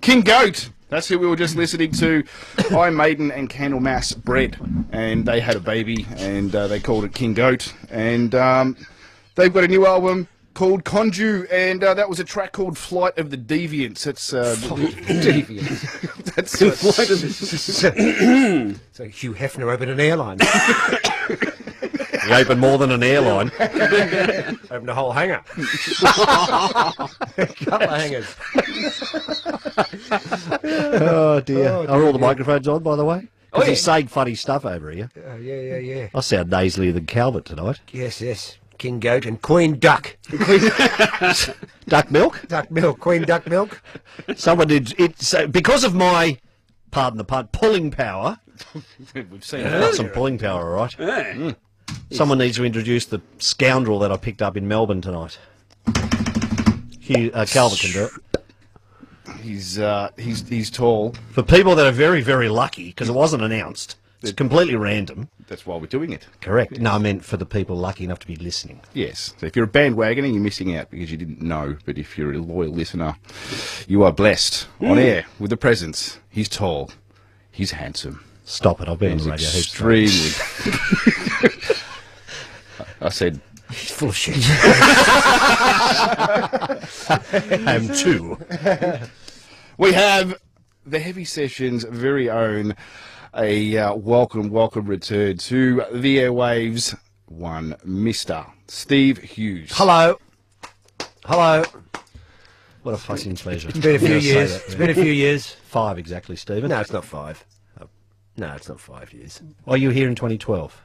King Goat. That's who we were just listening to. Iron Maiden and Candlemass bred, and they had a baby, and they called it King Goat. And they've got a new album called Conju, and that was a track called Flight of the Deviants. That's Deviants. that's Flight of the... So Hugh Hefner opened an airline. He opened more than an airline. Opened a whole hangar. A couple of hangars. Oh dear. Are all the microphones on, by the way? Oh, Because he's saying funny stuff over here. Yeah. I sound nasalier than Calvert tonight. Yes. King Goat and Queen Duck. Duck milk? Duck milk. Queen Duck milk. Someone did it. So because of my, pardon the pun, pulling power. we've seen I've got some pulling power, all right? Yeah. Someone needs to introduce the scoundrel that I picked up in Melbourne tonight. Calvert can do it. He's tall. For people that are very, very lucky, because it wasn't announced, it's completely random. That's why we're doing it. Correct. No, I meant for the people lucky enough to be listening. Yes. So if you're a bandwagoner, you're missing out because you didn't know. But if you're a loyal listener, you are blessed on air with the presence. He's tall. He's handsome. Stop it. I've been on He's the radio. extremely. I said. He's full of shit. I am too. We have the Heavy Sessions' very own, a welcome return to the airwaves, one Mr. Steve Hughes. Hello. What a fucking pleasure. It's been a few years. It's been a few years. 5 exactly, Stephen. No, it's not 5. No, it's not 5 years. Well, you were here in 2012.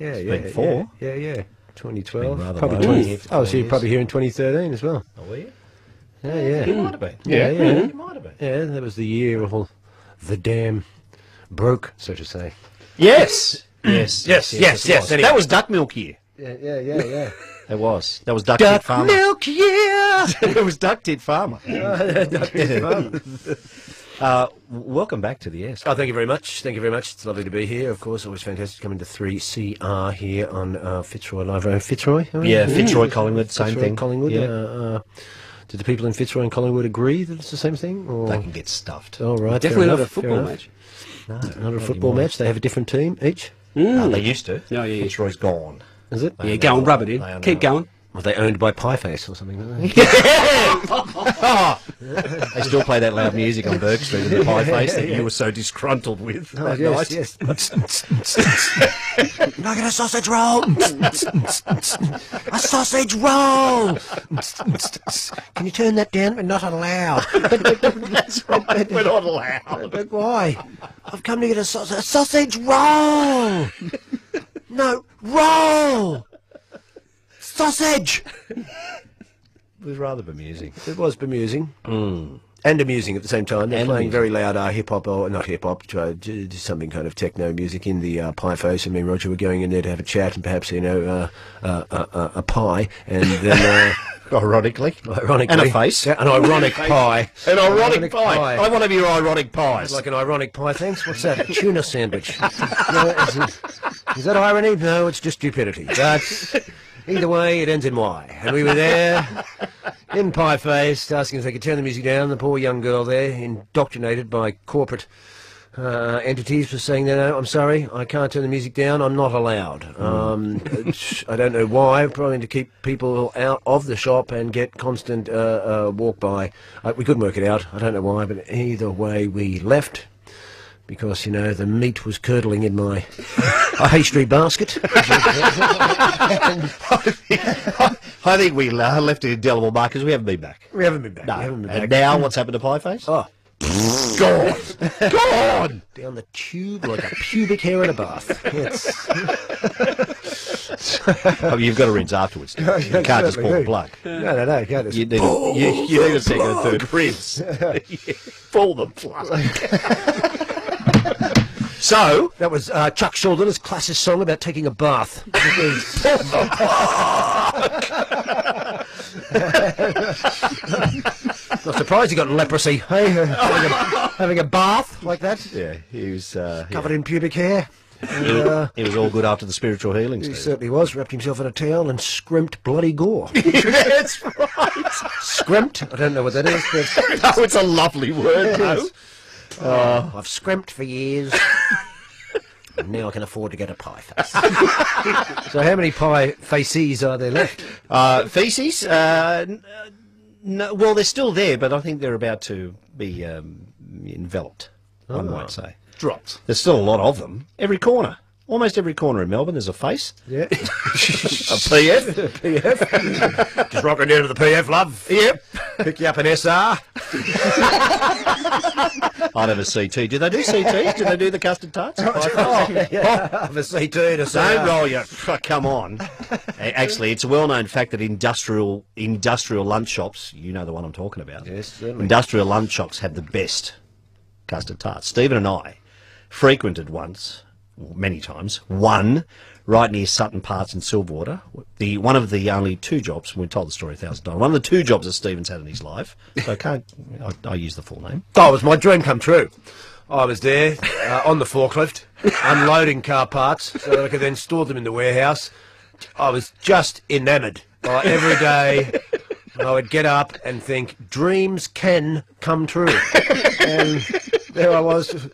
Yeah, been 4. Yeah. 2012. rather Probably low. 20. Oh, so you're probably here in 2013 as well. Oh, were you? Yeah. You might have been. Yeah. You might have been. Yeah, that was the year of all the dam broke, so to say. Yes. Yes. Anyway. That was duck milk year. Yeah. It was. That was duck tit farmer. Milk, yeah. It was duck tit farmer. Duck tit farmer. Welcome back to the air. Oh, thank you very much. It's lovely to be here. Of course, always fantastic coming to 3CR here on Fitzroy Live. Fitzroy? Yeah, Fitzroy, Collingwood, same Fitzroy, thing. Collingwood. Yeah. Did the people in Fitzroy and Collingwood agree that it's the same thing? Or? They can get stuffed. Oh, right. Definitely fair not a enough, football fair match. enough. No, not a football match. They have a different team each. They used to. Oh, yeah. Fitzroy's gone. Is it? Yeah, go on, rub it in. They are Keep now- going. Were they owned by Pieface or something? Weren't they? They still play that loud music on Burke Street in the pie face that you were so disgruntled with that night. Yes. Can I get a sausage roll? A sausage roll! Can you turn that down? We're not allowed. That's right. We're not allowed. But why? I've come to get a sausage roll! No, roll! Sausage! It was rather bemusing. It was bemusing. And amusing at the same time. They're playing very loud hip-hop, or not hip-hop, something kind of techno music in the pie face. I mean, Roger, we're going in there to have a chat and perhaps, a pie. And then... Ironically. And a face. Yeah, an ironic pie. An ironic pie. I want to be your ironic pies. Like an ironic pie, thanks. What's that? A tuna sandwich. No, is that irony? No, it's just stupidity. But either way, it ends in Y. And we were there in pie face, asking if they could turn the music down. The poor young girl there, indoctrinated by corporate entities, was saying, no, I'm sorry, I can't turn the music down, I'm not allowed. I don't know why, probably to keep people out of the shop and get constant walk by. We couldn't work it out, I don't know why, but either way we left. Because, the meat was curdling in my pastry basket. I think we left it indelible mark because we haven't been back. We haven't been back. No. We haven't been And back. now what's happened to pie face? Oh. Gone! Down the tube like a pubic hair in a bath. You've got to rinse afterwards. You can't just pull the plug. No, you can't just... You need a second and third rinse. Pull the plug. So, that was Chuck Schuldin's classic song about taking a bath. Not surprised he got leprosy, hey? Having a bath like that? yeah, he was... Covered in pubic hair. And, It was all good after the spiritual healing, he Steve. certainly was. Wrapped himself in a towel and scrimped bloody gore. That's right. Scrimped? I don't know what that is, but No, it's a lovely word, though. I've scrimped for years. And now I can afford to get a pie face. So how many pie faces are there left? Feces? No, well, they're still there, but I think they're about to be enveloped, one might say. Dropped. There's still a lot of them. Every corner. Almost every corner in Melbourne, there's a face. Yeah. A PF. PF. Just rocking down to the PF, love. Yep. Pick you up an SR. I'd have a CT. Do they do CTs? Do they do the custard tarts? Have a CT and a Don't SR. roll your... Come on. Actually, it's a well-known fact that industrial lunch shops, you know the one I'm talking about. Yes, certainly. Industrial lunch shops have the best custard tarts. Stephen and I frequented once, many times, one right near Sutton Parts in Silverwater. One of the only two jobs, and we've told the story 1,000 times, one of the two jobs that Stephen's had in his life. So I use the full name. Oh, it was my dream come true. I was there on the forklift, unloading car parts so that I could then store them in the warehouse. I was just enamoured by every day. I would get up and think, dreams can come true. And there I was.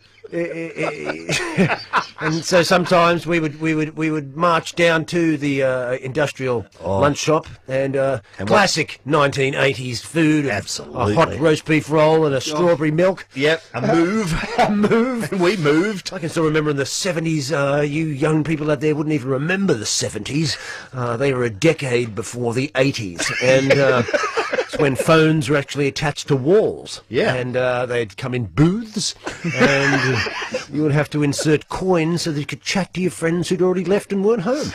And so sometimes we would march down to the industrial lunch shop and classic 1980s food. Absolutely. A hot roast beef roll and a strawberry milk. Yep, a move. A move. And we moved. I can still remember in the 70s, you young people out there wouldn't even remember the 70s. They were a decade before the 80s. And it's when phones were actually attached to walls. Yeah. And they'd come in booths. And you would have to insert coins so that you could chat to your friends who'd already left and weren't home.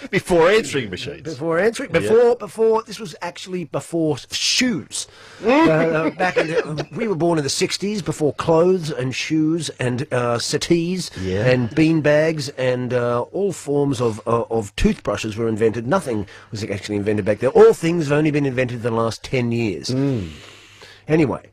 Before answering machines. Before this was actually before shoes. Back in we were born in the 60s, before clothes and shoes and settees and bean bags and all forms of toothbrushes were invented. Nothing was actually invented back there. All things have only been invented in the last 10 years. Anyway.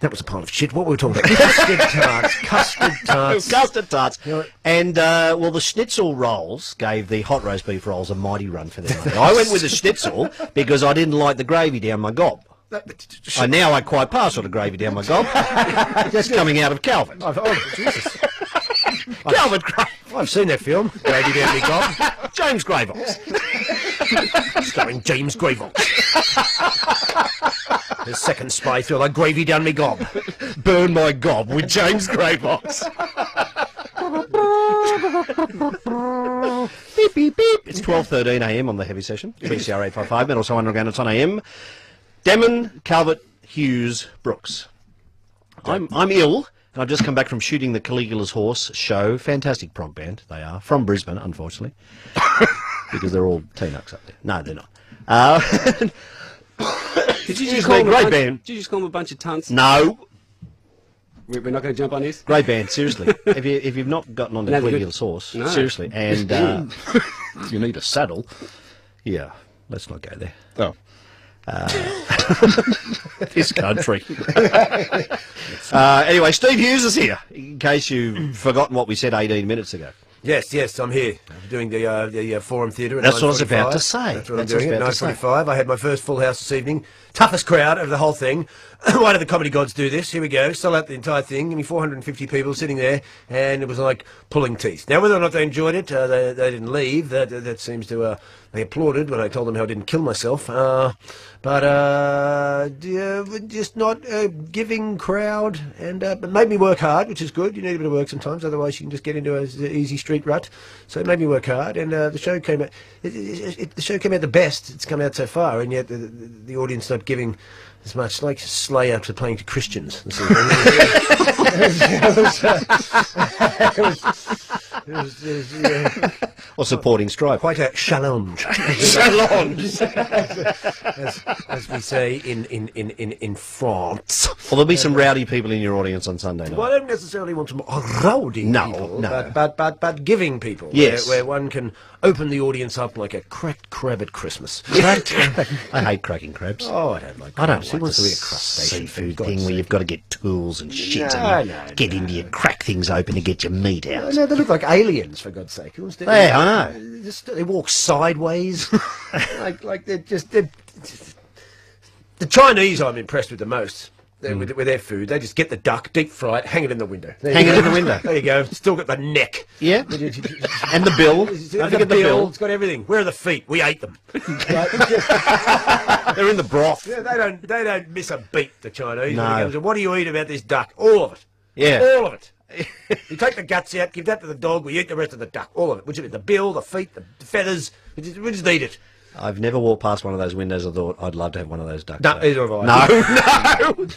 That was a pile of shit. What were we talking about? Custard tarts. Custard tarts. Custard tarts. And, well, the schnitzel rolls gave the hot roast beef rolls a mighty run for their money. I went with the schnitzel because I didn't like the gravy down my gob. Now I quite partial to gravy down my gob. Just coming out of Calvin. Oh, Jesus. Calvin I've seen that film, Gravy Down Me Gob. James Greybox. Starring James Greybox. The second spy thriller, Gravy Down Me Gob. Burn my gob with James Greybox. Beep, beep, beep. It's 12:13 a.m. on the heavy session. 3CR 855, and also underground. It's on AM. Demon, Calvert, Hughes, Brooks. I'm ill, and I've just come back from shooting the Caligula's Horse show. Fantastic prog band, they are. From Brisbane, unfortunately. Because they're all T-Nucks up there. No, they're not. Did you just Great call them a band. bunch, did you just call them a bunch of tunts? No. We're not going to jump on this? Great band, seriously. if you've not gotten on the No, they're Caligula's Horse, No. seriously. And, You need a saddle. yeah, let's not go there. Oh. This country. Anyway, Steve Hughes is here, in case you've forgotten what we said 18 minutes ago. Yes, I'm here. I'm doing the Forum Theatre at That's what I was 9:45. about to say. That's what That's I'm doing what I at was about to say. 9:45. I had my first full house this evening. Toughest crowd of the whole thing. Why did the comedy gods do this? Here we go. Sell out the entire thing. Give me 450 people sitting there, and it was like pulling teeth. Now, whether or not they enjoyed it, they didn't leave. That seems to... they applauded when I told them how I didn't kill myself. Just not a giving crowd, and it made me work hard, which is good. You need a bit of work sometimes, otherwise you can just get into an easy street rut. So it made me work hard, and the show came out. The show came out the best it's come out so far, and yet the audience not giving as much. Like Slayer to playing to Christians. It Yeah, Or supporting stripe. quite a challenge, Challenge. as we say in France. Well, there'll be some rowdy people in your audience on Sunday night. Well, I don't necessarily want some rowdy people, no. but giving people. Yes. Where one can open the audience up like a cracked crab at Christmas. I hate cracking crabs. Oh, I don't like I don't crabs. like Who wants the to eat a crustacean for seafood God's thing where sake? you've got to get tools and shit No, and no, get into you, crack things open to get your meat out. No, they look like aliens, for God's sake. Who wants to Yeah, I know. They walk sideways. like they're just... The Chinese I'm impressed with the most. With their food, they just get the duck, deep fry it, hang it in the window. Hang it in the window. There you go. Still got the neck. Yeah. And the bill. Don't forget the bill. It's got everything. Where are the feet? We ate them. They're in the broth. Yeah, they don't miss a beat, the Chinese. No. When it comes to, what do you eat about this duck? All of it. Yeah. All of it. You take the guts out, give that to the dog, we eat the rest of the duck. All of it. Which is the bill, the feet, the feathers. We just eat it. I've never walked past one of those windows and thought I'd love to have one of those ducks. No, though. either have I. No.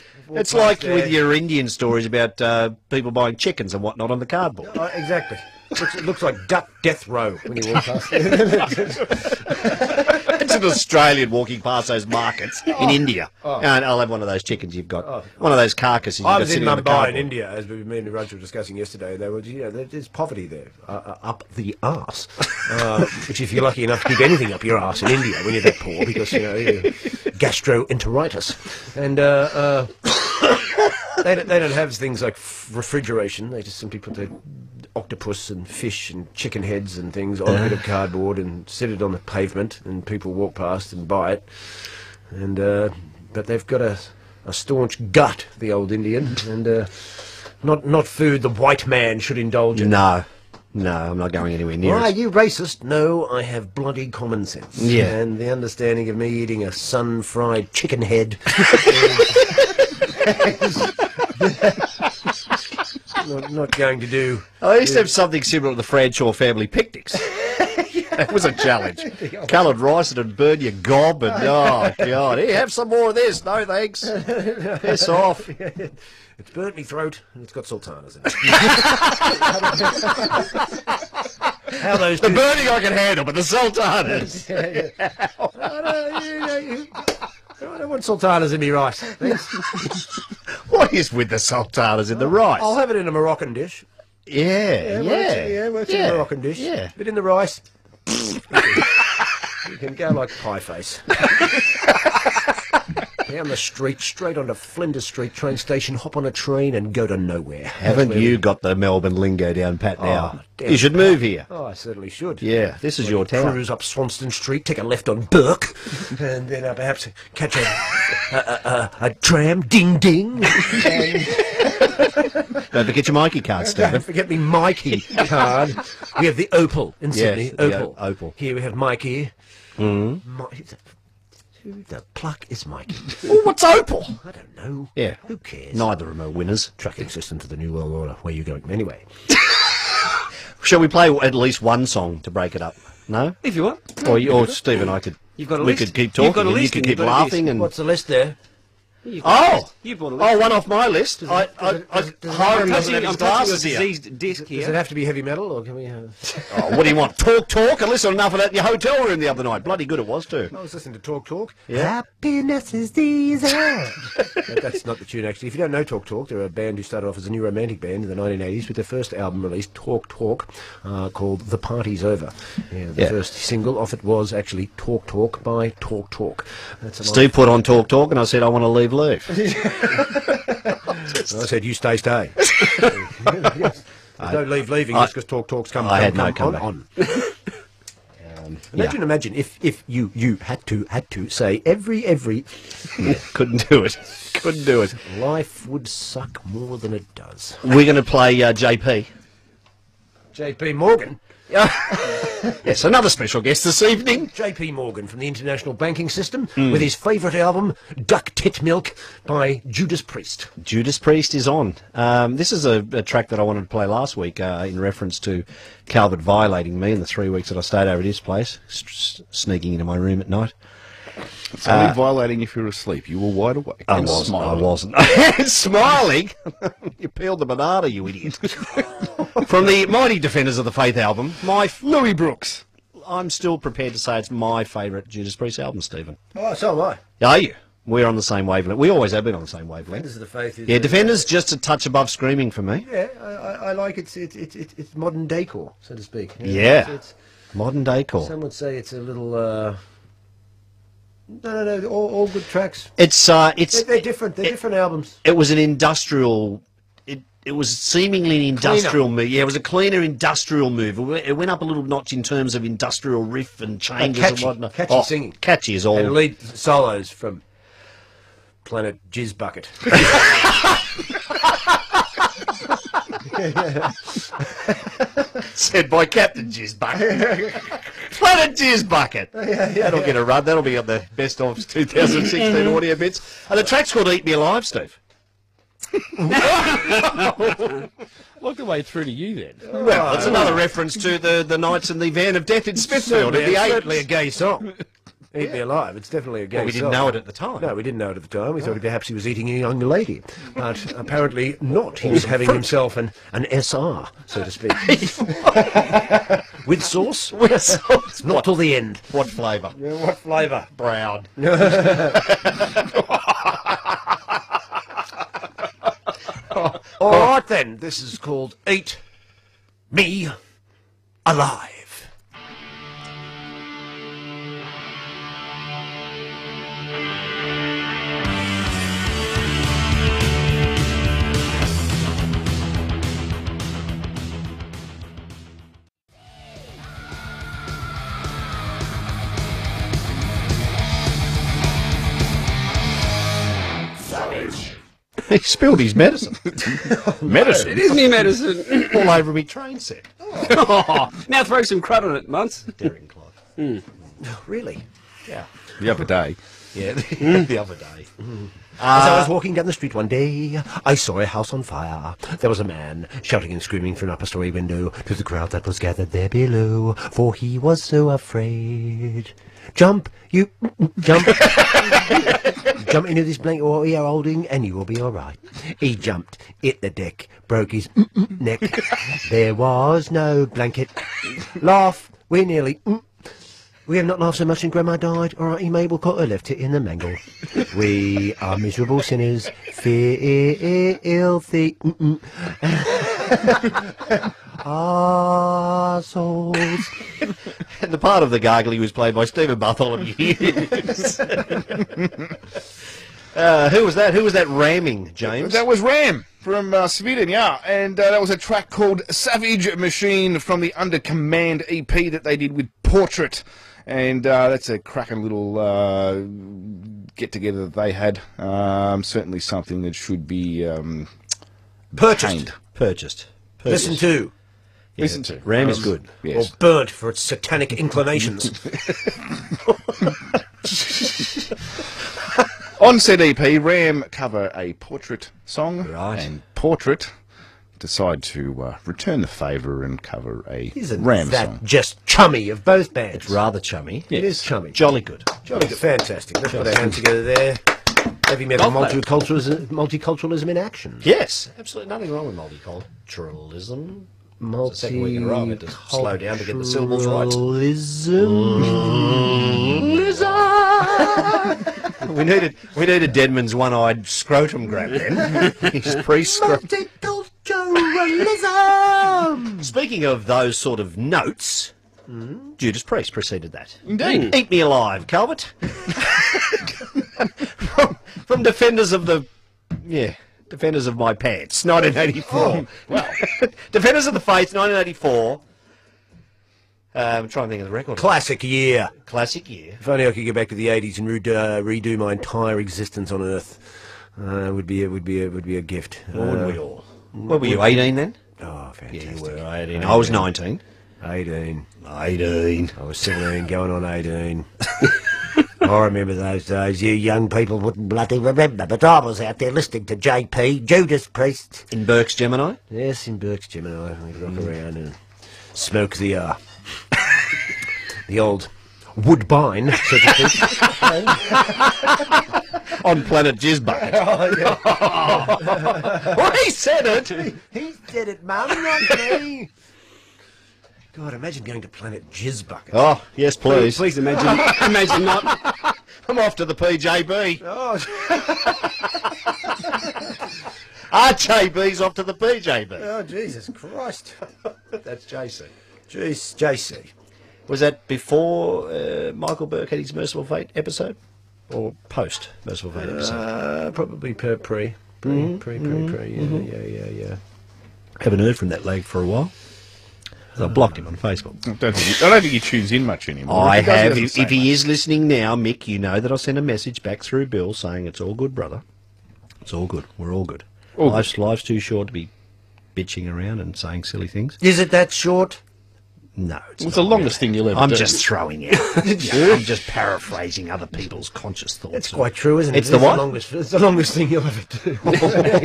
It's like with your Indian stories about people buying chickens and whatnot on the cardboard. Exactly. It looks like duck death row when you walk past. It's an Australian walking past those markets in India. And I'll have one of those chickens you've got. One of those carcasses you've I got was in sitting on the Mumbai cardboard. in India, as me and Raj were discussing yesterday. There's poverty there, up the arse. Which, if you're lucky enough to keep anything up your arse in India when you're that poor, because gastroenteritis, and they don't have things like refrigeration. They just simply put their octopus and fish and chicken heads and things on a bit of cardboard and set it on the pavement, and people walk past and buy it. And but they've got a staunch gut, the old Indian, and not food the white man should indulge in. No, I'm not going anywhere near Why, are it. you racist? No, I have bloody common sense. Yeah. And the understanding of me eating a sun-fried chicken head not going to do. I used to have something similar to the Bradshaw family picnics. It was a challenge. Coloured rice and burn your gob and, oh, God. Here, have some more of this. No, thanks. Piss off. It's burnt me throat, and it's got sultanas in it. How those The two... burning I can handle, but the sultanas. I don't want sultanas in me rice. Thanks. What is with the sultanas in the rice? I'll have it in a Moroccan dish. Yeah. Works in a Moroccan dish. Yeah. But in the rice, you can go like pie face. Down the street, straight onto Flinders Street train station, hop on a train and go to nowhere. Haven't you got the Melbourne lingo down pat now? damn You should move here. Oh, I certainly should. Yeah, this is your town. Cruise up Swanston Street, take a left on Burke, and then perhaps catch a tram, ding ding. And Don't forget your Mikey card, don't Stephen. forget me Mikey card. We have the Opal in Sydney. the Opal. Opal. Here we have Mikey. Who the pluck is Mikey? What's Opal? I don't know. Yeah. Who cares? Neither of them are winners. Tracking system to the New World Order. Where are you going? Anyway. Shall we play at least one song to break it up? No? If you want. Or Steve and I could. You've got a we list. could keep You've talking got a and you list could and keep you've got a laughing and. What's the list there? You've got a Oh! list. You bought a list. Oh, one off my list. Hiram doesn't have his I'm touching glasses a here. diseased disc Does it here. have to be heavy metal, or can we have... Oh, what do you want? Talk? I listened enough of that in your hotel room the other night. Bloody good it was too. I was listening to Talk. Yeah. Happiness is easy. That's not the tune, actually. If you don't know Talk, they're a band who started off as a new romantic band in the 1980s with their first album released, Talk, called The Party's Over. Yeah, the first single off it was actually Talk by Talk. That's a Steve put on Talk, and I said, I want to leave. I said, you stay. Don't leave leaving just because Talk's come. I had no comeback. on. Imagine if you had to say every Yeah, couldn't do it. Couldn't do it. life would suck more than it does. We're going to play JP. J.P. Morgan. Yes, another special guest this evening. J.P. Morgan from the International Banking System with his favourite album, Duck Tit Milk by Judas Priest. Judas Priest is on. This is a track that I wanted to play last week in reference to Calvert violating me in the 3 weeks that I stayed over at his place, sneaking into my room at night. It's only violating if you're asleep. You were wide awake. I and wasn't. smiling. Smiling? You peeled the banana, you idiot. From the Mighty Defenders of the Faith album, Louis Brooks. I'm still prepared to say it's my favourite Judas Priest album, Stephen. Oh, so am I. Are you? We're on the same wavelength. We always have been on the same wavelength. Defenders of the Faith is... Yeah, Defenders just a touch above Screaming for me. Yeah, I like it's modern decor, so to speak. Yeah. It's, Modern decor. some would say it's a little... No, all good tracks. They're different. They're different albums. It was an industrial. It was seemingly an industrial move. Yeah, it was a cleaner industrial move. It went up a little notch in terms of industrial riff and changes and whatnot. Catchy singing. Catchy is all. And lead solos from Planet Jizz Bucket. Said by Captain Jizz Bucket. Planet Jizz Bucket. That'll get a run. That'll be on the Best of 2016 audio bits. And the track's called Eat Me Alive, Steve. Look the way through to you then. Well, it's another reference to the Knights in the Van of Death in Smithfield in the 80s. Certainly a gay song. Eat Me Alive. It's definitely a gay song. Well, we didn't know it at the time. No, we didn't know it at the time. We thought perhaps he was eating a young lady. But apparently not. He was having himself an SR, so to speak. With sauce? With sauce. Not till the end. What flavour? What flavour? Brown. All right then. This is called Eat Me Alive. He spilled his medicine. Medicine. It is me medicine. All over me train set. Now throw some crud on it, Muns. Daring Clive. Really? Yeah. The other day. Yeah, the other day. As I was walking down the street one day, I saw a house on fire. There was a man shouting and screaming through an upper story window to the crowd that was gathered there below, for he was so afraid. Jump, you, jump. Jump into this blanket what we are holding and you will be all right. He jumped, hit the deck, broke his neck. There was no blanket. Laugh, we're nearly... We have not laughed so much since Grandma died, or Auntie Mabel Cotter left it in the mangle. We are miserable sinners, filthy, our souls. And the part of the gargly was played by Stephen Bartholomew. Who was that? Who was that ramming, James? That was Ram from Sweden, yeah. And that was a track called Savage Machine from the Under Command EP that they did with Portrait. And that's a cracking little get-together that they had. Certainly something that should be Purchased. Purchased. Listen to. Yeah, Listen to. Ram is good. Yes. Or burnt for its satanic inclinations. On said EP, Ram cover a Portrait song. Right. And Portrait decide to return the favour and cover a Isn't Ram that song. just chummy of both bands? It's rather chummy. It is chummy. Jolly good. Jolly good. Fantastic. Let's put our hands together there. Heavy metal multiculturalism in action. Yes, absolutely nothing wrong with multiculturalism. It's the second week in a row I had to slow down to get the syllables right. We needed Deadman's one-eyed scrotum grab then. His pre-scrotum. Multiculturalism! Speaking of those sort of notes, Judas Priest preceded that. Indeed. Eat Me Alive, Calvert. from Defenders of the... Yeah, Defenders of My Pants, 1984. Well, Defenders of the Faith, 1984. I'm trying to think of the record. Classic year. Classic year. If only I could go back to the 80s and redo my entire existence on Earth. It would be a gift. Wouldn't we all? What were you, 18 then? Oh, fantastic. Yeah, you were 18. I was 19. 18. 18. I was 17 going on 18. I remember those days. You young people wouldn't bloody remember, but I was out there listening to JP, Judas Priest. In Burke's Gemini? Yes, in Burke's Gemini. We'd rock around and smoke the old Woodbine, so to speak. On planet Jizzbucket. Well, he said it. He said it, Mum, not me. God, imagine going to planet Jizzbucket. Oh, yes, please. Please imagine, imagine not. I'm off to the PJB. Oh, RJB's off to the PJB. oh, Jesus Christ. That's JC. Jeez, JC. Was that before Michael Burke had his Merciful Fate episode? Or post Merciful Fate episode? Probably pre. Yeah. Haven't heard from that leg for a while. So I blocked him on Facebook. I don't think he tunes in much anymore. I If he does, have. doesn't If say he much. is listening now, Mick, you know that I sent a message back through Bill saying it's all good, brother. It's all good. We're all good. Life's too short to be bitching around and saying silly things. Is it that short? No, it's It's not the longest thing you'll ever I'm do. just throwing out. I'm just paraphrasing other people's conscious thoughts. It's quite true, isn't it? It's the what? It's the longest thing you'll ever do.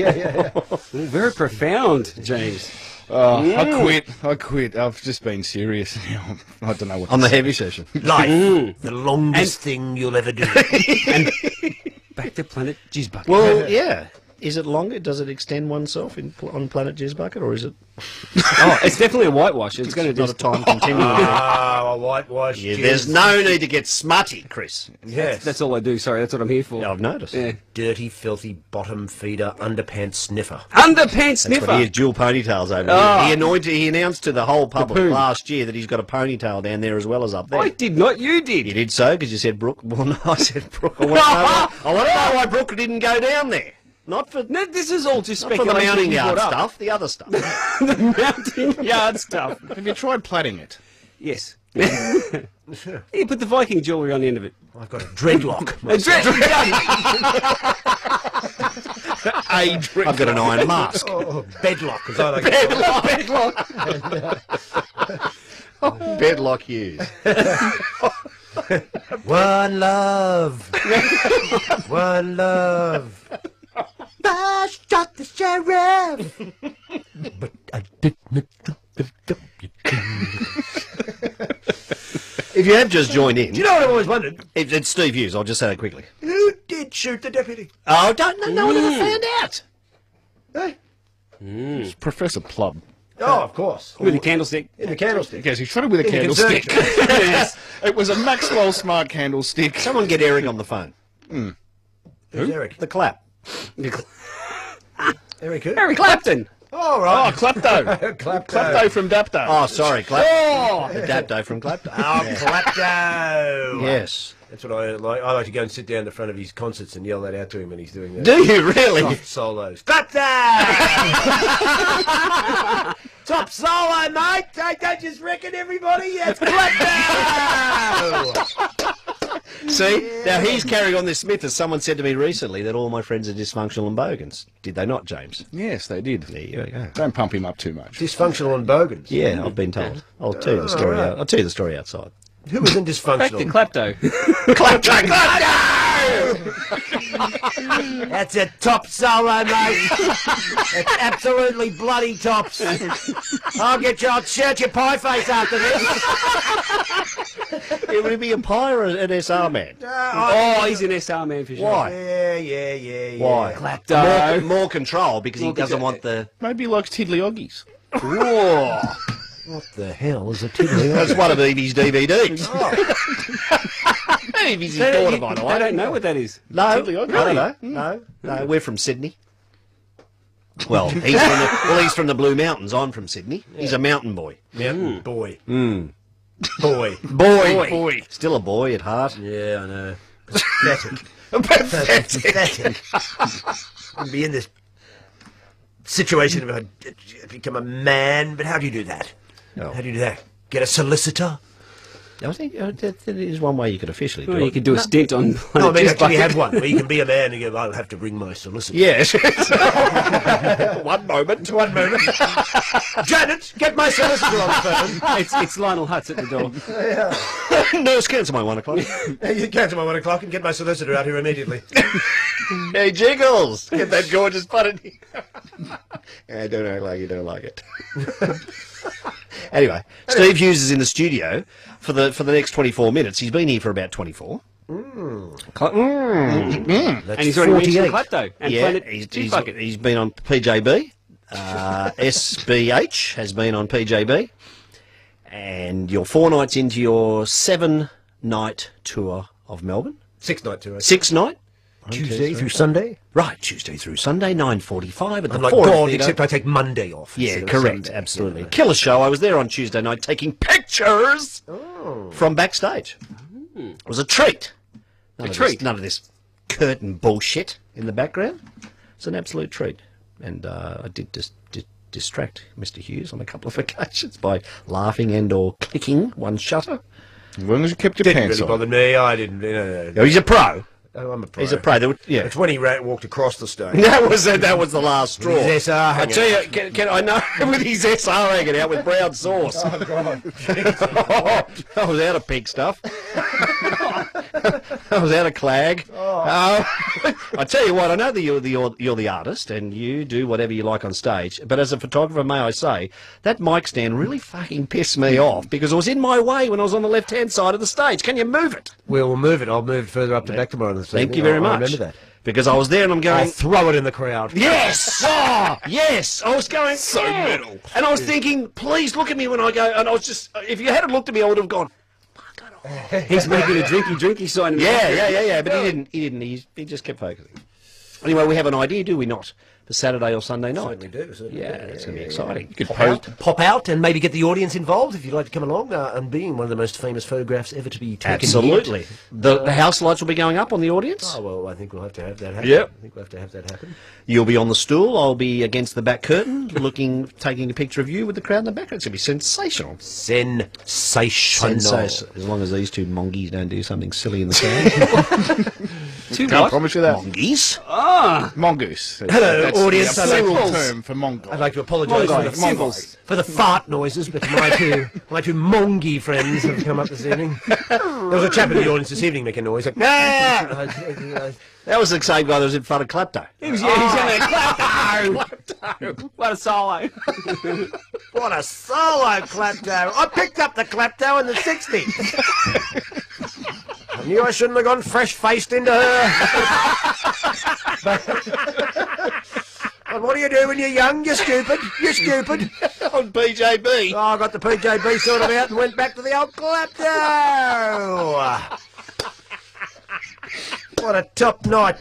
yeah. Very profound, James. I quit. I've just been serious now. I don't know what On to the say. heavy session. Life, the longest thing you'll ever do. And back to planet Jizzbucket. Well, yeah. Is it longer? Does it extend oneself on planet Jizzbucket, or is it Oh, it's definitely a whitewash. It's going to not a just time continuum? Ah, a whitewash. Yeah, there's no need to get smutty, Chris. Yes. That's all I do. Sorry, that's what I'm here for. Yeah, I've noticed. Yeah. Dirty, filthy, bottom feeder, underpants sniffer. Underpants But sniffer. he has dual ponytails over Oh. there. He announced to the whole public poo. last year that he's got a ponytail down there as well as up there. I did not. You did. You did so because you said Brooke. Well, no, I said Brooke. I want to know why Brooke didn't go down there. Not for, No, this is all just not for the speculation. mounting you yard brought up. stuff, the other stuff. The mounting yard stuff. Have you tried plaiting it? Yes. You put the Viking jewellery on the end of it. I've got a dreadlock. It's done. I've got an iron mask. Oh, bedlock, as I like to call it. Bedlock Hughes. One love. One love. I shot the sheriff. But I didn't. If you have just joined in, Do you know what I've always wondered? it's Steve Hughes. I'll just say that quickly. Who did shoot the deputy? Oh, don't know. No one ever found out. It's Professor Plum. Oh, of course. With a candlestick. In the candlestick. Yes, he shot it with a In the candlestick. conservatory. Yes. It was a Maxwell Smart candlestick. Someone get Eric on the phone. Who's Eric? The clap. Eric who? Harry Clapton. Oh, Oh, right. Klepto. Klepto from Dapto. Oh, sorry, Clap. Oh! Adapto from Clapto. Oh, Klepto. Yes. That's what I like. I like to go and sit down in front of his concerts and yell that out to him when he's doing that. Do you really? Top solos. Klepto! Top solo, mate. Don't just reckon everybody. It's Klepto! See, now he's carrying on this myth, as someone said to me recently, that all my friends are dysfunctional and bogans. Did they not, James? Yes, they did. There you go. Don't pump him up too much. Dysfunctional and bogans. Yeah, I've been told. I'll tell you the story. right. I'll tell you the story outside. Who isn't Back to dysfunctional? Clapto. That's a top solo, mate. It's absolutely bloody tops. I'll shirt your pie face after this. It would be a pie or an SR man? Oh, he's an SR man for sure. Why? Yeah. Why? Clapto. More control, because he More doesn't control. want the... Maybe he likes Tiddly Oggies. Whoa! What the hell is a tiddly? That's one of Evie's DVDs. Evie's his daughter, by the way. I don't know what that is. No, Tiddly I Oggy. don't know. No, we're from Sydney. Well, he's from the Blue Mountains. I'm from Sydney. He's a mountain boy. Mountain boy. Boy. Boy. Still a boy at heart. Yeah, I know. Pathetic. Pathetic. I'd be in this situation if I'd become a man, but how do you do that? Oh. How do you do that? Get a solicitor? I think that is one way you could officially do Well, it. you could do a stint on. No, I mean, Jizzbucket. actually have one where you can be a man and go, I'll have to bring my solicitor. Yes. One moment. Janet, get my solicitor on the phone. It's Lionel Hutz at the door. Nurse, cancel my 1 o'clock. You cancel my 1 o'clock and get my solicitor out here immediately. Hey, Jiggles, get that gorgeous bun in here. I don't know like you don't like it. Anyway, Steve Hughes is in the studio for the next 24 minutes. He's been here for about 24. That's And he's already mentioned 48. Klepto. And Yeah, Planet he's Cheesebucket. been on PJB. SBH has been on PJB. And you're 4 nights into your 7-night tour of Melbourne. 6-night tour. 6-night? Tuesday through Sunday. Right, Tuesday through Sunday, 9:45 at the I'm like Forum God, Theatre. except I take Monday off. Yeah, instead of correct, Sunday. absolutely. Killer show. I was there on Tuesday night taking pictures from backstage. It was a treat. None of this curtain bullshit in the background. It's an absolute treat. And I did just distract Mr. Hughes on a couple of occasions by laughing and or clicking one shutter. As long as you kept your Didn't pants really on. bother me. I didn't. Oh, he's a pro. Oh, I'm a pro. He's a pro. Yeah. It's when he walked across the stage. That was the last straw. His SR I hanging tell you, can I know with his SR hanging out with brown sauce. Oh, God. I was out of pig stuff. I was out of clag. I tell you what, I know that you're the artist and you do whatever you like on stage. But as a photographer, may I say, that mic stand really fucking pissed me off because it was in my way when I was on the left-hand side of the stage. Can you move it? We'll move it. I'll move it further up the back tomorrow. Thank you very much. I remember that. Because I was there and I'm going. I'll throw it in the crowd. Yes! Oh, yes! I was going so metal. And I was thinking, please look at me when I go. And I was just, if you hadn't looked at me, I would have gone. He's making a drinky sign. in the Yeah. But he didn't. He just kept focusing. Anyway, we have an idea, do we not? For Saturday or Sunday night. Certainly do. Yeah, it's going to be exciting. You could post. Pop out and maybe get the audience involved if you'd like to come along and being one of the most famous photographs ever to be taken. Absolutely. Yet. The house lights will be going up on the audience. Oh, well, I think we'll have to have that happen. Yep. I think we'll have to have that happen. You'll be on the stool. I'll be against the back curtain, taking a picture of you with the crowd in the background. It's going to be sensational. Sensational. As long as these two mongies don't do something silly in the crowd. Can't promise you that. Mongies? Mongoose. Hello, That's audience. the plural term for Mongol. I'd like to apologise for the fart noises, but my two mongy friends have come up this evening. There was a chap in the audience this evening making noise like, That was the same guy that was in front of Klepto. He's in there. Klepto! What a solo. what a solo, Klepto! I picked up the Klepto in the 60s. I knew I shouldn't have gone fresh-faced into her. But what do you do when you're young? You're stupid. You're stupid. On PJB. Oh, I got the PJB sorted out and went back to the old Klepto. What a top night.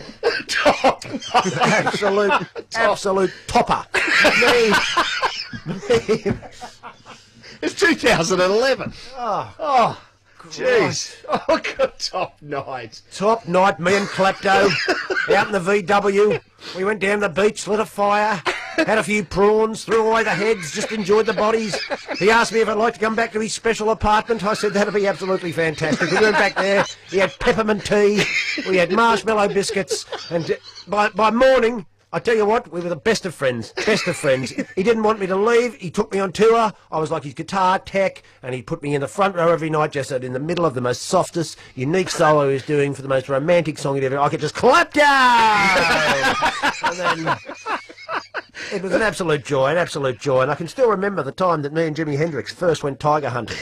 Absolute topper. It's 2011. Oh, jeez. Oh, God, top night. top night, me and Klepto out in the VW. We went down the beach, lit a fire, had a few prawns, threw away the heads, just enjoyed the bodies. He asked me if I'd like to come back to his special apartment. I said that'd be absolutely fantastic. We went back there, he had peppermint tea, we had marshmallow biscuits, and by morning, I tell you what, we were the best of friends. Best of friends. He didn't want me to leave. He took me on tour. I was like his guitar tech, and he put me in the front row every night, just in the middle of the most softest, unique solo he was doing for the most romantic song he'd ever. I could just clap down, and then it was an absolute joy, and I can still remember the time that me and Jimi Hendrix first went tiger hunting.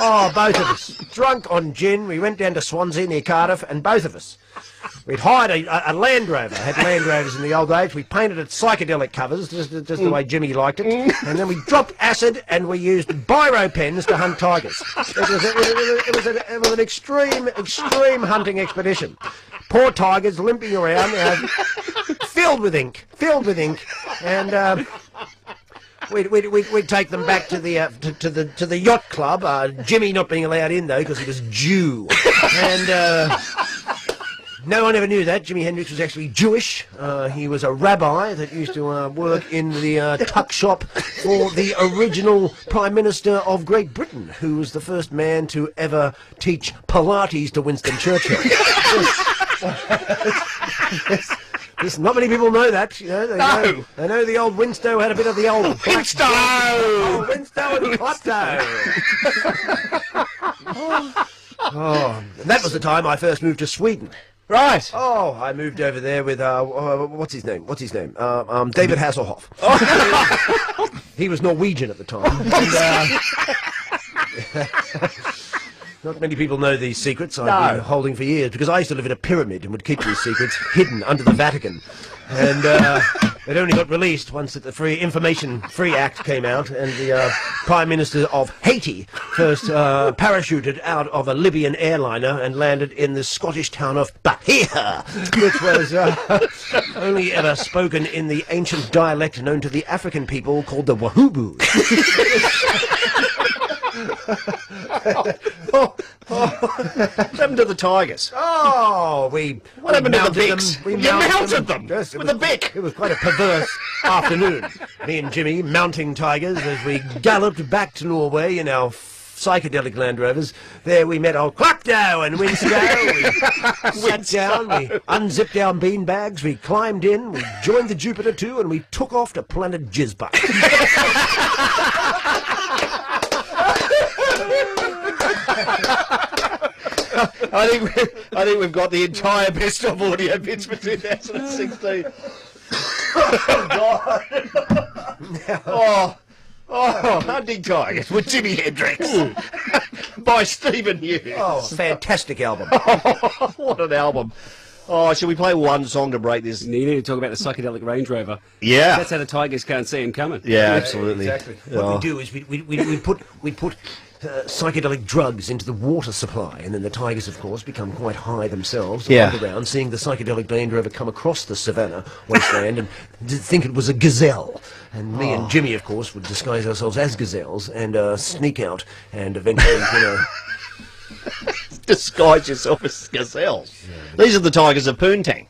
Oh, both of us, drunk on gin. We went down to Swansea near Cardiff, and both of us. We'd hired a Land Rover. Had Land Rovers in the old days. We painted it psychedelic covers, just the way Jimmy liked it. And then we dropped acid and we used biro pens to hunt tigers. It was an extreme hunting expedition. Poor tigers limping around, filled with ink. And we'd take them back to the yacht club. Jimmy not being allowed in though because he was Jew. And no one ever knew that. Jimi Hendrix was actually Jewish. He was a rabbi that used to work in the tuck shop for the original Prime Minister of Great Britain, who was the first man to ever teach Pilates to Winston Churchill. Not many people know that. You know, they know the old Winstow had a bit of the old Winstow! Oh, Winstow and Klepto! Oh, and that was the time I first moved to Sweden. Right. Oh, I moved over there with what's his name? David Hasselhoff. He was Norwegian at the time. And, not many people know these secrets I've been holding for years, because I used to live in a pyramid and would keep these secrets hidden under the Vatican. And it only got released once that the Information Free Act came out, and the Prime Minister of Haiti first parachuted out of a Libyan airliner and landed in the Scottish town of Bahia, which was only ever spoken in the ancient dialect known to the African people called the Wahubus. What happened to the tigers? Oh, What happened to the mounted Bicks? them. We You mounted them Yes, with a Bic. It was quite a perverse afternoon. Me and Jimmy mounting tigers as we galloped back to Norway in our psychedelic Land Rovers. There we met old Clapdo and Winstow. We sat down, we unzipped our bean bags, we climbed in, we joined the Jupiter 2, and we took off to planet Jizzbuck. I think we've got the entire best of audio bits for 2016. Oh, God. Hunting Tigers with Jimi Hendrix by Stephen Hughes. Oh, fantastic album. What an album. Oh, shall we play one song to break this? You need to talk about the psychedelic Range Rover. Yeah. That's how the tigers can't see him coming. Yeah, absolutely. Exactly. What we do is we put psychedelic drugs into the water supply, and then the tigers, of course, become quite high themselves, Yeah. walk around, seeing the psychedelic Land Rover come across the savannah wasteland, and think it was a gazelle. And me and Jimmy, of course, would disguise ourselves as gazelles and sneak out, and eventually, Disguise yourself as gazelles. These are the Tigers of Poontang.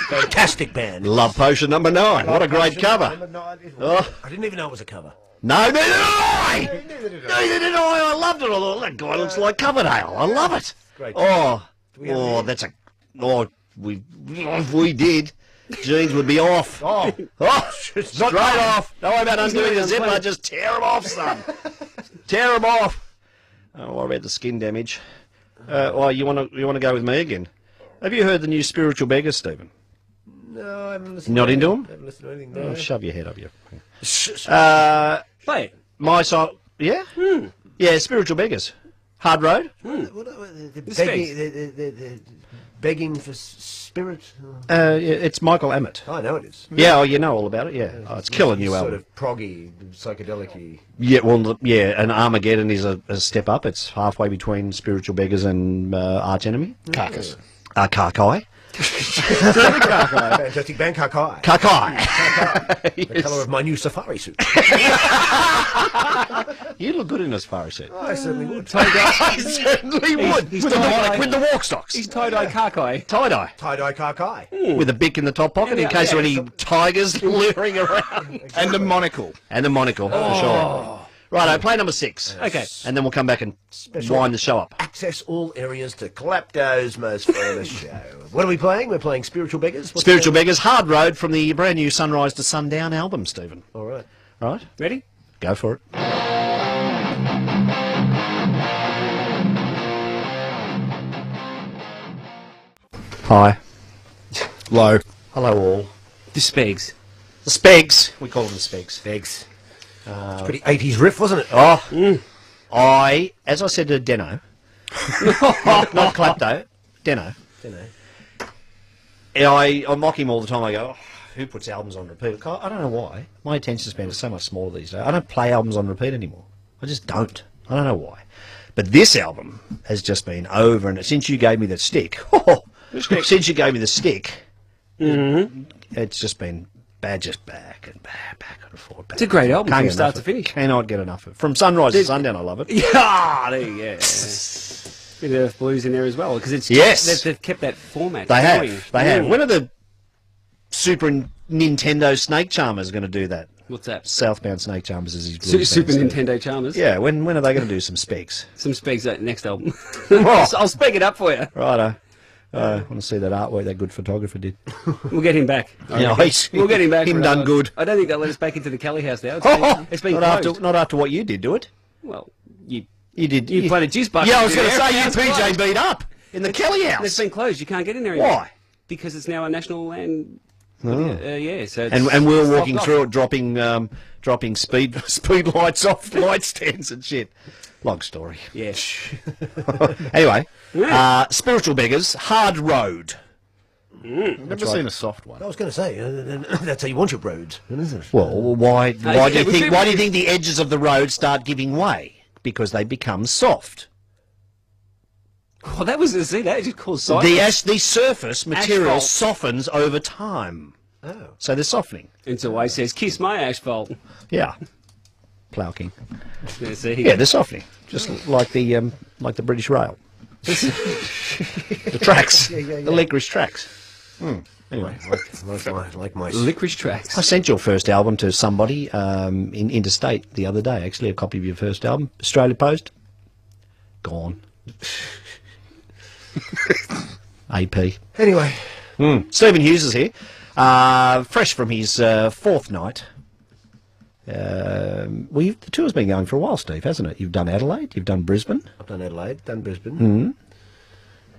fantastic band. Love Potion number 9. What a great cover. I didn't even know it was a cover. No, neither did I! Neither did I! I loved it. I thought, that guy looks like Coverdale. I love it. Great. We did. Jeans would be off. Straight off. Don't worry about undoing the zipper. Just tear them off, son. Tear them off. Oh, what about the skin damage? Well, you want to go with me again? Have you heard the new Spiritual Beggars, Stephen? No, I haven't listened Not to into anything. them? I haven't listened to anything. Oh, No. shove your head up, you. Play it. My song, yeah? Yeah, Spiritual Beggars. Hard Road? They're begging for spirit. Yeah, it's Michael Emmett. I know it is. Yeah, oh, you know all about it, yeah. Oh, it's killing you, Sort album. of proggy, psychedelic-y. Yeah, well, yeah, and Armageddon is a step up. It's halfway between Spiritual Beggars and Arch Enemy. Carcass. Karkai. Fantastic band, Kakai. Karkai! The colour of my new safari suit. You look good in a safari suit. I certainly would. I certainly would. he's With the walk stocks. He's tie-dye Karkai. Tie-dye. Tie-dye Kakai. With a bic in the top pocket in case there are any tigers luring around. And the monocle. And the monocle, for sure. Righto, play number 6. Okay. And then we'll come back and wind the show up. Access all areas to Clapdo's most famous show. What are we playing? We're playing Spiritual Beggars. What's Spiritual the- Beggars, Hard Road from the brand new Sunrise to Sundown album, Stephen. All right. Right? Ready? Go for it. Hi. Low. Hello all. The Spegs. The Spegs. We call them the Spegs. Eggs. It's pretty 80s riff, wasn't it? Oh, as I said to Deno, not Clapdo, Deno, I mock him all the time. I go, who puts albums on repeat? I don't know why. My attention span is so much smaller these days. I don't play albums on repeat anymore. I just don't. I don't know why. But this album has just been over, and since you gave me the stick, since you gave me the stick, it's just been bad, just back and forth. It's a great album from start to finish. Cannot get enough of it. From sunrise to sundown, I love it. Yeah, there you go. Bit of Earth Blues in there as well, because it's Yes. they've kept that format. They going. have. They have. When are the Super Nintendo Snake Charmers going to do that? What's that? Southbound Snake Charmers is his blues Super band, Nintendo Charmers. Yeah, when are they going to do some specs? Some Spegs that next album. Oh. I'll spec it up for you. Righto. I want to see that artwork that good photographer did. We'll get him back. Yeah, We'll get him back. Him for done another- good. I don't think they'll let us back into the Kelly house now. It's been not closed. after what you did to it. Well, you You did. played a juice bucket. Yeah, I was in going to there. say you It's PJ closed. beat up. In the Kelly It's House. been closed. You can't get in there anymore. Why? Because it's now a national land. Yeah, so it's And we were walking locked through off. it, dropping speed lights off light stands and shit. Long story. Yeah. Anyway, spiritual beggars, hard road. Never seen a soft one. I was going to say, that's how you want your roads, isn't it? Well, why do yeah, you we think? do- Why do you think the edges of the road start giving way? Because they become soft. Well, that was see that just caused cyclists. The surface material Asphalt. softens over time. Oh. So they're softening. And so I says, "Kiss my asphalt." Yeah. Plough King. Yeah, see, Yeah, they're softening, just like the British Rail. The tracks, the licorice tracks. Anyway, Like my licorice tracks. I sent your first album to somebody in interstate the other day. Actually, a copy of your first album, Australia Post. Gone. AP. Anyway, Stephen Hughes is here, fresh from his fourth night. The tour's been going for a while, Steve, hasn't it? You've done Adelaide, you've done Brisbane, I've done Adelaide, done Brisbane.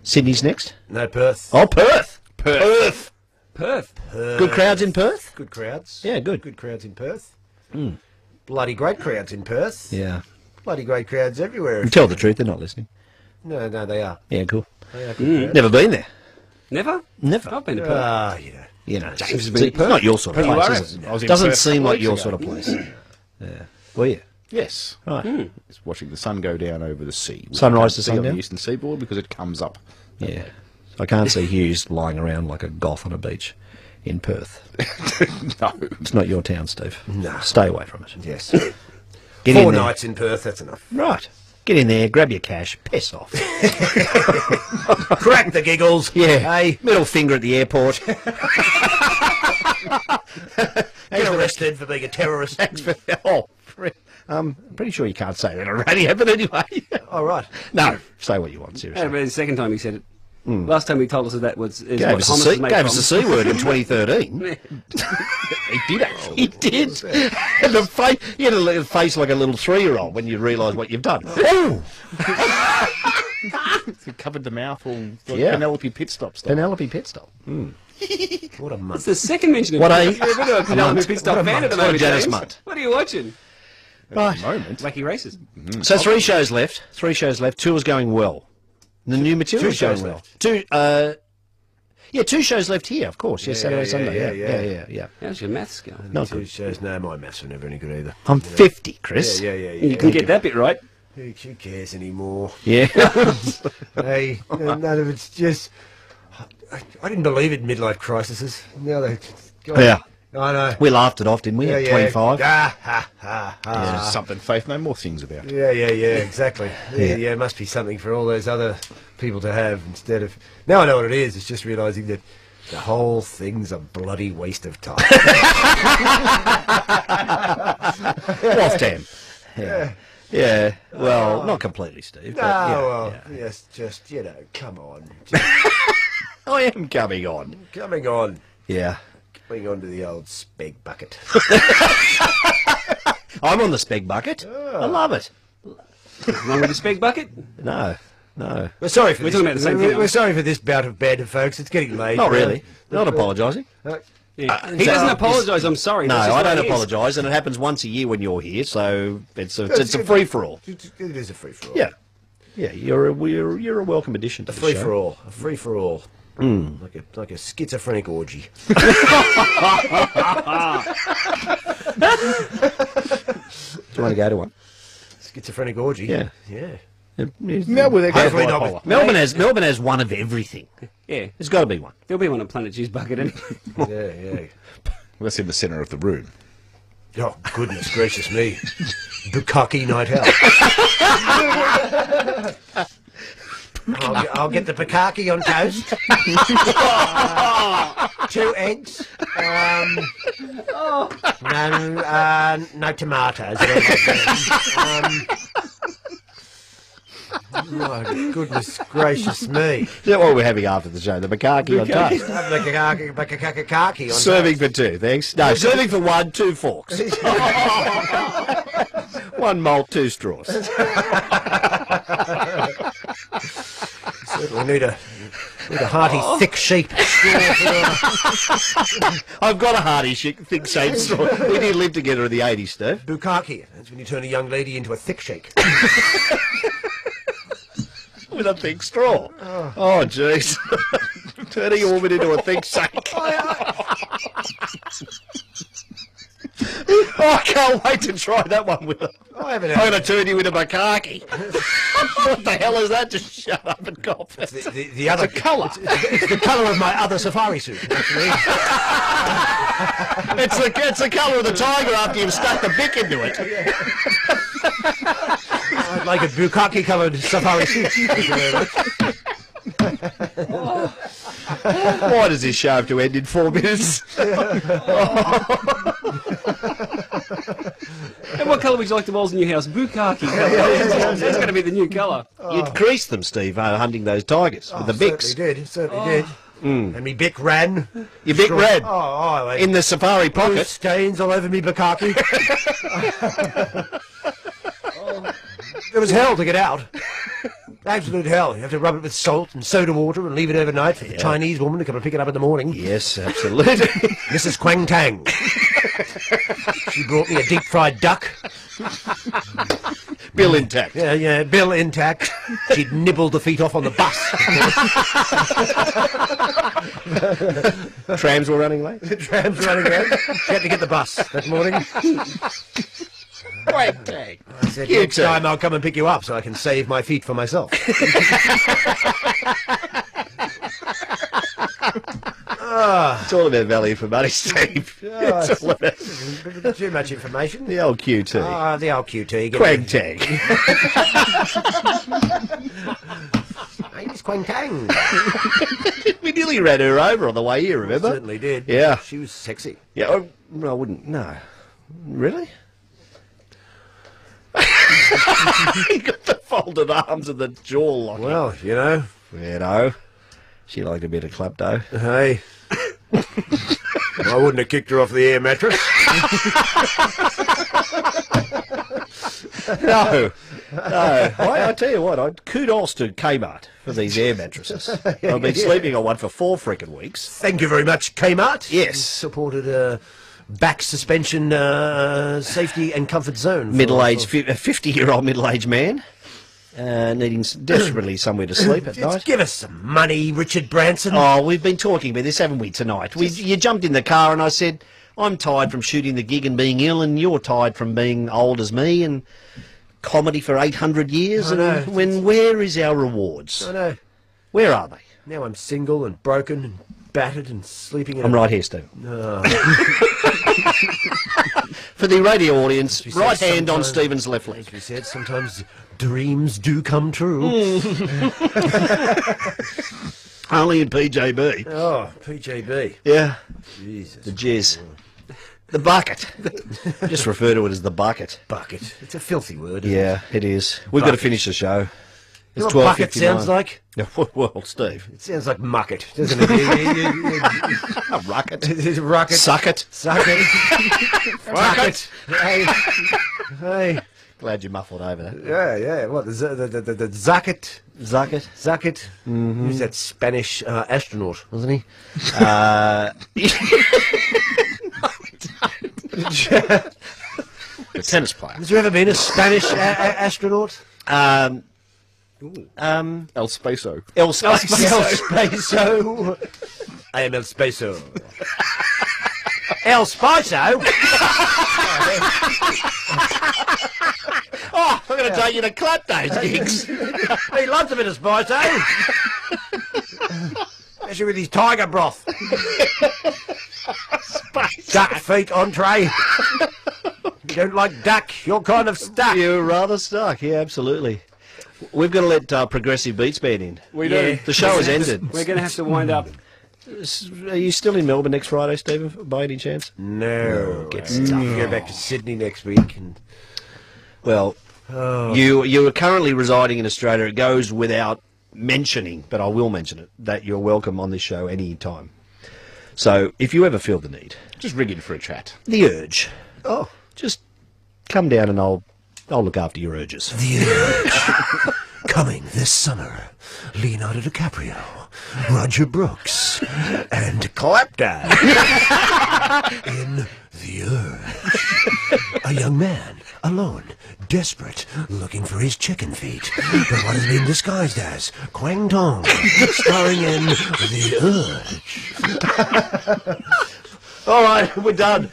Sydney's next. No, Perth. Oh, Perth. Perth. Perth. Good crowds in Perth. Good crowds. Yeah, good. Good crowds in Perth. Bloody great crowds in Perth. Yeah. Bloody great crowds everywhere. Tell the truth, they're not listening. No, they are. Yeah, cool. They are good crowds. Never been there. Never. Never. I've been to Perth. Ah, yeah. You know, James has it's been to Perth. not your sort of You place, are? is it? I was in Doesn't Perth seem a couple like weeks your ago. sort of place. Yeah. Were you? Yes. Right. It's watching the sun go down over the sea. which Sunrise you to can't see on sundown? the eastern seaboard because it comes up. Yeah. I can't see Hughes lying around like a goth on a beach in Perth. No. It's not your town, Steve. No. Stay away from it. Yes. Get 4 in there. nights in Perth, that's enough. Right. Get in there, grab your cash, piss off. Crack the giggles. Yeah. Hey, Middle finger at the airport. get arrested for being a terrorist. I'm pretty sure you can't say that on radio, but anyway. All right. No, say what you want, Yeah, seriously. but the second time he said it. Last time he told us that was Gave what us, Thomas a was C, made gave from. us a C word in 2013. He did actually. He did. And the face, he had a little face like a little 3-year-old when you realise what you've done. Ooh! He covered the mouth all like Yeah. Penelope pit stop stuff. Penelope pit stop. What a It's month. the second mention of What You're a- a bit of a Penelope Pit Stop fan at the What a moment, Janice James. Munt. What are you watching? Right. Moment. Wacky Races. So 3 shows left. 3 shows left. Tour's going well. The new material's 2 shows going well. left. 2 shows left here, of course. Yeah, Saturday, yeah, Sunday. yeah. Yeah. How's your maths going? Not 2 good. shows. No, my maths are never any good either. I'm 50, Chris. Yeah. You can get that bit right. Who cares anymore? Yeah. Hey, none of it's just. I didn't believe in midlife crises. Now they. God, Yeah. I know. We laughed it off, didn't we? At 25. Ah, ha, ha, ha. There's something Faith No More sings about. Yeah, exactly. Yeah, it must be something for all those other people to have instead of. Now I know what it is. It's just realising that the whole thing's a bloody waste of time. Off time. Yeah. Yeah. Well, not completely, Steve. But yeah, Yes, just, come on. I am coming on. Coming on. Yeah. Coming on to the old speg bucket. I'm on the speg bucket. I love it. Wrong with the speg bucket? No. We're sorry for We're this. talking about the same thing, We're aren't we? sorry for this bout of banter, folks. It's getting late. Not really. Not apologising. Yeah. He doesn't apologise, I'm sorry. No, That's just I what don't it is. apologise, and it happens once a year when you're here, so it's a free for all. It is a free for all. Yeah. Yeah, you're a welcome addition to A the free show. for all. A free for all. Like a schizophrenic orgy. Do you want to go to one? Schizophrenic orgy. Yeah. Yeah. Melbourne, they're going Hopefully not bipolar. with- Melbourne has one of everything. Yeah. There's got to be one. There'll be one on Planet Juice bucket anyway. Yeah. That's in the centre of the room. Oh, goodness gracious me. Bukkake night out. I'll get the bukkake on toast. 2 eggs. No tomatoes. My goodness gracious me. Is that what we're having after the show? The bukkake on toast. Have the bukkake on Serving for 2, thanks. No, serving for 1, 2 forks. 1 malt, 2 straws. We need a hearty, thick sheep. I've got a hearty, thick shake straw. We did live together in the 80s, Steve. Bukkake. That's when you turn a young lady into a thick shake. With a thick straw. Oh, jeez. Turning a woman into a thick shake. Oh, I can't wait to try that one with her. I haven't I'm had going to turn you into bukkake. What the hell is that? Just shut up and cough. the other colour. It's the colour of my other safari suit, actually. It's the colour of the tiger after you've stuck the bick into it. I'd like a bukkake-coloured safari suit. Thank you very much. Why does this show have to end in 4 minutes? And what colour would you like the walls in your house? Bukkake colour. That's going to be the new colour. You'd grease them, Steve, hunting those tigers with the bicks. Certainly did. And me bick ran. Your bick red In in the safari pocket. stains all over me bukkake. It was hell to get out. Absolute hell. You have to rub it with salt and soda water and leave it overnight for the Chinese woman to come and pick it up in the morning. Yes, absolutely. Mrs. Quang Tang. She brought me a deep-fried duck. Bill intact. Yeah, bill intact. She'd nibbled the feet off on the bus. Trams were running late. The trams running out. She had to get the bus that morning. Great day. I said, next time I'll come and pick you up so I can save my feet for myself. It's all about value for money, Steve. It's all about Too much information. the old QT. The old QT. Quang tag. Hey, it's Quang Tang. We nearly ran her over on the way here, remember? Certainly did. Yeah. She was sexy. Yeah, I wouldn't. No. Really? He got the folded arms and the jaw lock. Well, you know. You know, she liked a bit of klepto. Hey. I wouldn't have kicked her off the air mattress. No. I tell you what, kudos to Kmart for these air mattresses. I've been sleeping on one for 4 freaking weeks. Thank you very much, Kmart. Yes. Supported back suspension safety and comfort zone. Middle-aged, 50-year-old middle-aged man. Needing desperately somewhere to sleep at night. Give us some money, Richard Branson. Oh, we've been talking about this, haven't we, tonight? You jumped in the car and I said, I'm tired from shooting the gig and being ill, and you're tired from being old as me and comedy for 800 years. I know. And where is our rewards? I know. Where are they? Now I'm single and broken and battered and sleeping in I'm right here, Steve. Oh. For the radio audience, said right hand on sometimes- Stephen's left leg. As we said, sometimes dreams do come true. Only in PJB. Oh, PJB. Yeah. Jesus. The jizz. The bucket. Just refer to it as the bucket. Bucket. It's a filthy word. Isn't Yeah, it is. We've got to finish the show. You It's know what bucket 12:59. sounds like? Yeah, well, Steve. It sounds like mucket, doesn't it? A rocket. Rocket. Suck it. Suck it. Fuck it. Hey. Hey. Glad you muffled over that. Yeah. What? The Zucket. Zuck it. Zucket. Who's that Spanish astronaut, wasn't he? The tennis player. Has there ever been a Spanish astronaut? El Spaso. El El Spaso. Spaso. I am El Spaso. El Spaso? Oh, I'm going to take you to clap those gigs. He loves a bit of Spaso. Especially with his tiger broth. Duck feet entree. You don't like duck, you're kind of stuck. You're rather stuck. Yeah, absolutely. We've got to let Progressive Beats Band in. We do. The show has ended. We're going to have to wind up. Are you still in Melbourne next Friday, Stephen, by any chance? No. Get We go back to Sydney next week. And Well, you are currently residing in Australia. It goes without mentioning, but I will mention it, that you're welcome on this show any time. So if you ever feel the need, Just ring in for a chat. the urge, just come down and I'll look after your urges. Coming this summer, Leonardo DiCaprio, Roger Brooks, and Clapton in The Urge. A young man, alone, desperate, looking for his chicken feet. But what has been disguised as Kwang Tong, starring in The Urge. All right, we're done.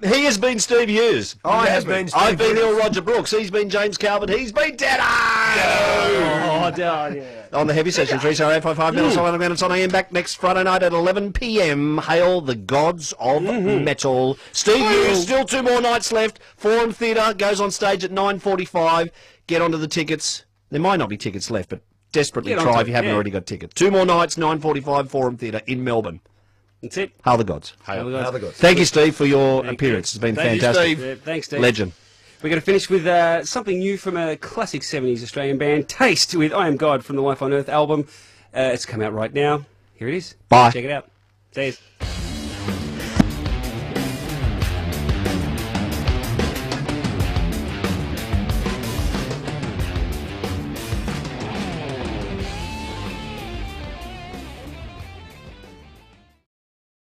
He has been Steve Hughes. I've been Neil Roger Brooks. He's been James Calvert. He's been Dano! Oh, down, yeah. On the heavy session, 3CR855 Metal Soul Underground. It's on AM back next Friday night at 11 p.m. Hail the gods of metal. Steve Hughes, still 2 more nights left. Forum Theatre goes on stage at 9:45. Get onto the tickets. There might not be tickets left, but desperately try if you haven't already got tickets. 2 more nights, 9:45 Forum Theatre in Melbourne. That's it. Hail the gods. Hail the gods. Thank you, Steve, for your appearance. It's been fantastic. Yeah, thanks, Steve. Legend. We're going to finish with something new from a classic 70s Australian band, Taste, with I Am God from the Life on Earth album. It's come out right now. Here it is. Bye. Check it out. See you.